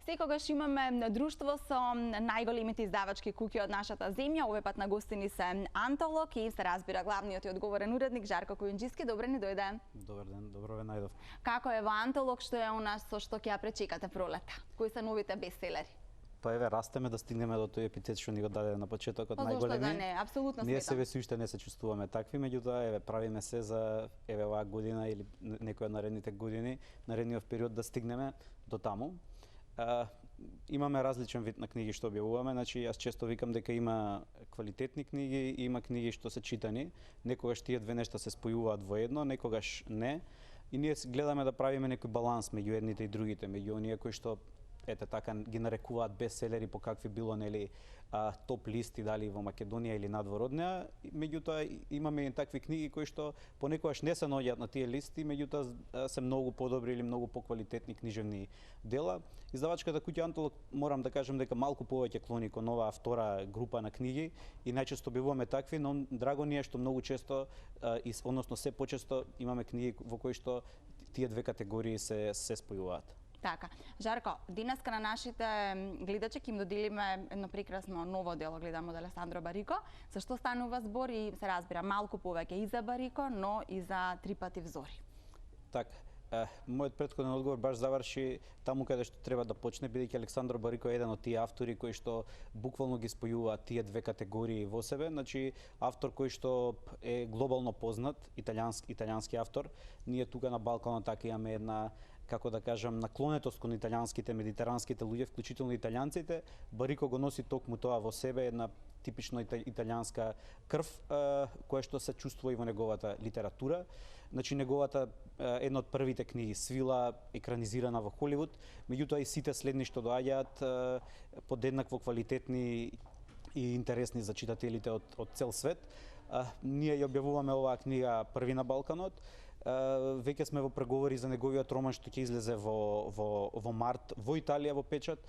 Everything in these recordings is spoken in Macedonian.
секогаш имаме друштво со најголемите издавачки куќи од нашата земја. Овој пат на гостини се Антолог и се разбира главниот и одговорен уредник Жарко Којунџиски. Добре ни дојде. Добар ден, добро ве најдов. Како е во Антолог, што е у нас, со што ќе ја пречекате пролета? Кои се новите бестселери? Па еве растеме да стигнеме до тој епитет што ни го даде на почетокот најголеми. Зошто да не, апсолутно Ние сметам. себе уште не се чувствуваме такви, меѓутоа еве правиме се за еве оваа година или некоја од наредните години, наредниот период да стигнеме до таму. Имаме различен вид на книги што објавуваме, значи јас често викам дека има квалитетни книги и има книги што се читани. Некогаш тие две нешта се спојуваат во едно, некогаш не. И ние гледаме да правиме некој баланс меѓу едните и другите, меѓу оние кои што ете така ги нарекуваат бестселери по какви било нели топ листи дали во Македонија или надвор од неа. Меѓутоа имаме и такви книги кои што понекогаш не се наоѓаат на тие листи, меѓутоа се многу подобри или многу поквалитетни книжевни дела. Издавачката куќа Антолог, морам да кажам дека малку повеќе клони кон оваа втора група на книги и најчесто објавуваме такви, но драго ни е што многу често односно се почесто имаме книги во кои што тие две категории се спојуваат. Така. Жарко, денеска на нашите гледачи ќе им доделиме едно прекрасно ново дело, гледам од Алесандро Барико. За што станува збор и се разбира малку повеќе и за Барико, но и за Три пати взори. Така. Мојот претходен одговор баш заврши таму каде што треба да почне, бидејќи Александро Барико е еден од тие автори кои што буквално ги спојуваат тие две категории во себе. Значи, автор кој што е глобално познат, италијански автор. Ние тука на Балканот така имаме една, како да кажам, наклонетост кон италијанските, медитеранските луѓе, вклучително италијанците. Барико го носи токму тоа во себе, една типично италијанска крв, која што се чувствува и во неговата литература. Значи, неговата една од првите книги Свила, екранизирана во Холивуд, меѓутоа и сите следни што доаѓаат подеднакво квалитетни и интересни за читателите од цел свет. Ние ја објавуваме оваа книга први на Балканот. Веќе сме во преговори за неговиот роман што ќе излезе во март во Италија во печат.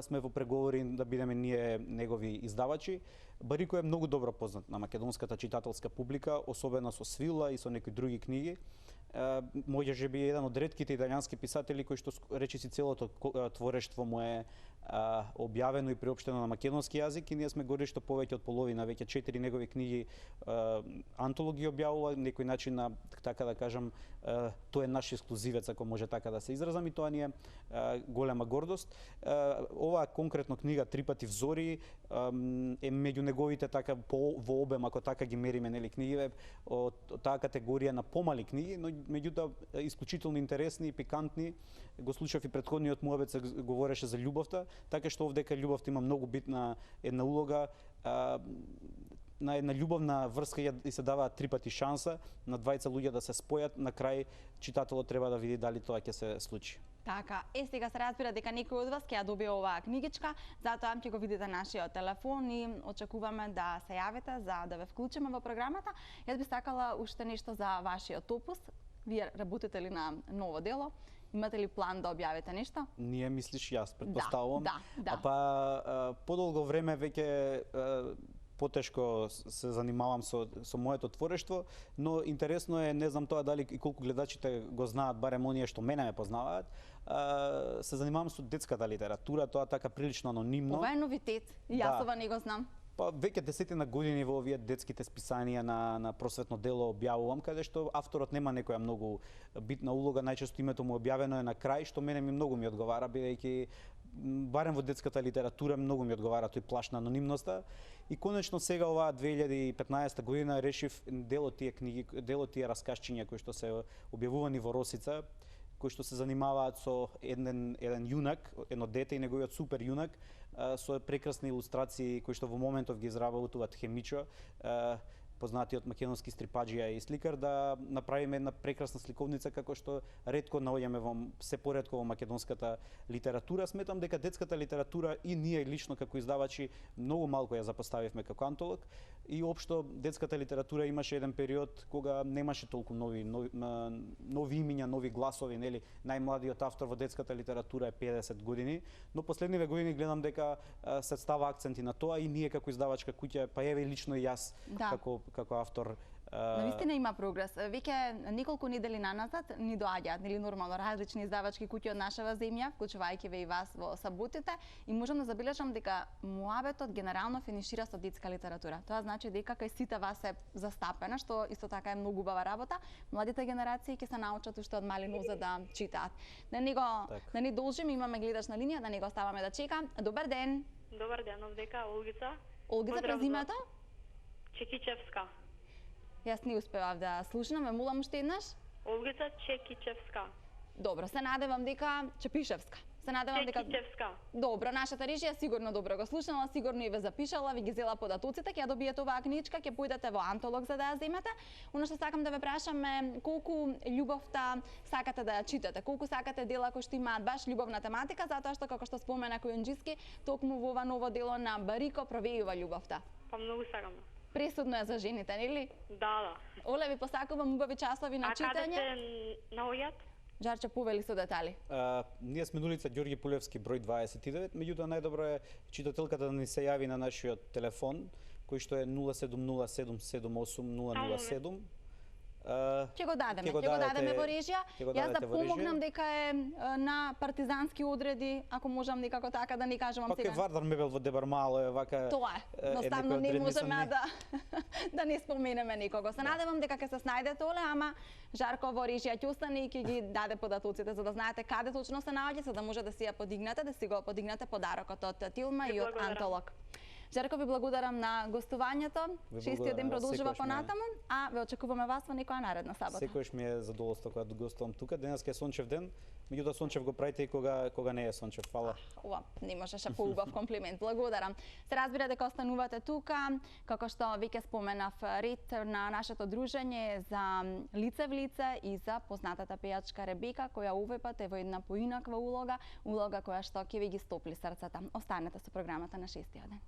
Сме во преговори да бидеме ние негови издавачи. Барико е многу добро познат на македонската читателска публика, особено со Свила и со некои други книги. Можеби еден од ретките италијански писатели кои што речиси целото творештво му е објавено и приопштено на македонски јазик и ние сме горе што повеќе од половина, веќе 4 негови книги Антолог ги објавува, некој начин на, така да кажам, тоа е наш ексклузивец, ако може така да се изразам, и тоа ни е голема гордост. Оваа конкретно книга Три пати взори е меѓу неговите така во обем, ако така ги мериме нели книгиве, од таа категорија на помали книги, но меѓутоа исклучително интересни и пикантни. Го слушав и претходниот муабет се говореше за љубовта, така што овдека љубовта има многу битна една улога. На една љубовна врска и се дава три пати шанса на двајца луѓе да се спојат, на крај читателот треба да види дали тоа ќе се случи. Така, сега се разбира дека некој од вас ќе ја добие оваа книгичка, затоа ќе го видите нашиот телефон и очекуваме да се јавите за да ве вклучиме во програмата. Јас би сакала уште нешто за вашиот опус. Вие работите ли на ново дело? Имате ли план да објавите нешто? Ние мислиш јас, претпоставувам. Да. Подолго време веќе потешко се занимавам со моето творештво, но интересно е, не знам тоа дали и колку гледачите го знаат, барем оние што мене ме познаваат, се занимавам со детската литература, тоа така прилично анонимно. Ова е новитет, јас ова не го знам. Па веќе десетина години во овие детските списанија на просветно дело објавувам, каде што авторот нема некоја многу битна улога, најчесто името му објавено е на крај, што мене многу ми одговара, бидејќи барем во детската литература многу ми одговара тој плаш на анонимноста. И конечно сега оваа 2015 година решив дел од тие книги, дел од тие раскажчиња кои што се објавувани во Росица, кои што се занимаваат со еден јунак, едно дете и неговиот супер јунак, со прекрасни илустрации кои што во моментов ги изработуваат Хемичо, познатиот македонски стрипаџија и сликар, да направиме една прекрасна сликовница како што ретко наоѓаме се поретко во македонската литература. Сметам дека детската литература и ние лично како издавачи многу малку ја запоставивме како Антолог и општо детската литература имаше еден период кога немаше толку нови имиња, нови гласови, нели? Најмладиот автор во детската литература е 50 години, но последниве години гледам дека се става акценти на тоа и ние како издавачка куќа, па еве лично и јас како автор Навистина има прогрес. Веќе неколку недели наназад ни доаѓаат нели нормално различни издавачки куќи од нашава земја, вклучувајќи ве и вас во саботите, и можам да забележам дека муабетот генерално финишира со детска литература. Тоа значи дека кај сите вас е застапена, што исто така е многу убава работа. Младите генерации ќе се научат уште од мали нозе да читаат. Да не должим, имаме гледач на линија, да не го оставаме да чека. Добар ден. Добар ден, овдека Олгица. Олгица, презимето? Чекичевска. Јас не успевав да слушнам, ме молам уште еднаш. Олгица Чекичевска. Добро, се надевам дека Чепишевска. Се надевам дека Чекичевска. Добро, нашата режија сигурно добро го слушнала, сигурно и ве запишала, ви ги зела податоците, ќе ја добиете оваа книжка, ќе појдете во антолог за да ја земете. Оно што сакам да ве прашам е колку љубовта сакате да ја читате, колку сакате дела кои што имаат баш љубовна тематика, затоа што како што спомена Којунџиски, токму во ова ново дело на Барико провејува љубовта. Па многу сакам. Пресудно е за жените, нели? Да. Оле, ви посакувам убави часови на читање. А каде се наоѓаат? Жарче, повели со детали. Ние сме на улица Ѓорги Пулевски, број 29, меѓутоа најдобро е читателката да ни се јави на нашиот телефон, кој што е 0707780007. Ќе го дадеме во режија. Јас да помогнам дека е на партизански одреди, ако можам некако така да не кажувам сега. Пак е Вардар Мебел во Дебармало е вака. Тоа е. Едноставно не можеме да не споменеме никого. Се надевам дека ќе се снајдете, Оле, ама Жарко во режија ќе остане и ќе ги даде податоците за да знаете каде точно се наоѓа, за да може да си ја подигнете, да си го подигнете подарокот од Тилма и од Антолог. Жарко, ви благодарам на гостувањето. Шестиот ден продолжува понатаму, а ве очекуваме вас во некоја наредна сабота. Секојаш ми е задоволство кога гостувам тука. Денес е сончев ден, меѓутоа сончев го правите и кога не е сончев. Фала. Ова, не можеше поубав комплимент. Благодарам. Се разбира дека останувате тука, како што веќе споменав, ред на нашето дружење за лице в лице и за познатата пејачка Ребека, која овој пат е во една поинаква улога која што ќе ви ги стопли срцата. Останете со програмата на шестиот ден.